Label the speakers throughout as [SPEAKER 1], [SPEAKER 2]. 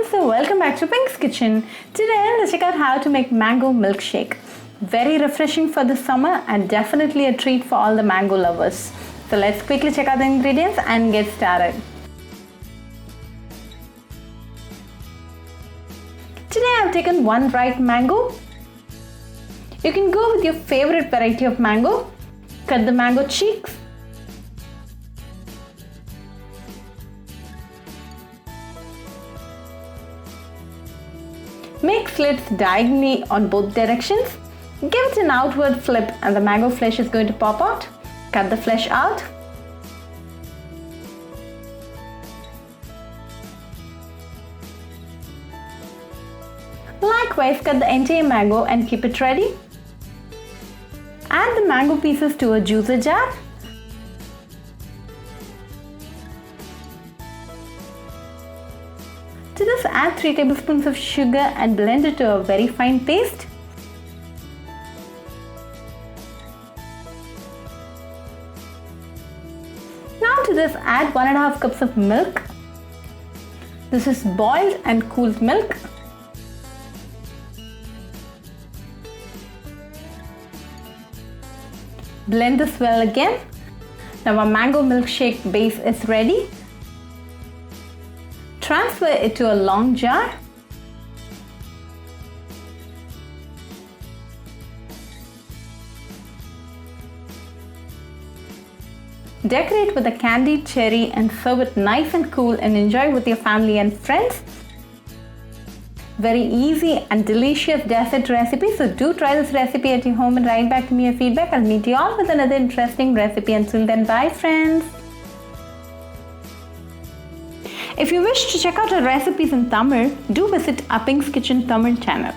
[SPEAKER 1] so welcome back to Pink's Kitchen. Today let's check out how to make mango milkshake. Very refreshing for the summer and definitely a treat for all the mango lovers. So let's quickly check out the ingredients and get started. Today I've taken one ripe mango. You can go with your favorite variety of mango. Cut the mango cheeks. Make slits diagonally on both directions. Give it an outward flip and the mango flesh is going to pop out. Cut the flesh out. Likewise, cut the entire mango and keep it ready. Add the mango pieces to a juicer jar. To this, add 3 tablespoons of sugar and blend it to a very fine paste. Now to this, add 1.5 cups of milk. This is boiled and cooled milk. Blend this well again. Now our mango milkshake base is ready. Transfer it to a long jar. Decorate with a candied cherry and serve it nice and cool and enjoy with your family and friends. Very easy and delicious dessert recipe, so do try this recipe at your home and write back to me your feedback. I'll meet you all with another interesting recipe. Until then, bye friends. If you wish to check out our recipes in Tamil, do visit our Pink's Kitchen Tamil channel.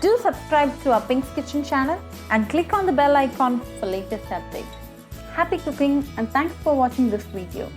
[SPEAKER 1] Do subscribe to our Pink's Kitchen channel and click on the bell icon for latest updates. Happy cooking and thanks for watching this video.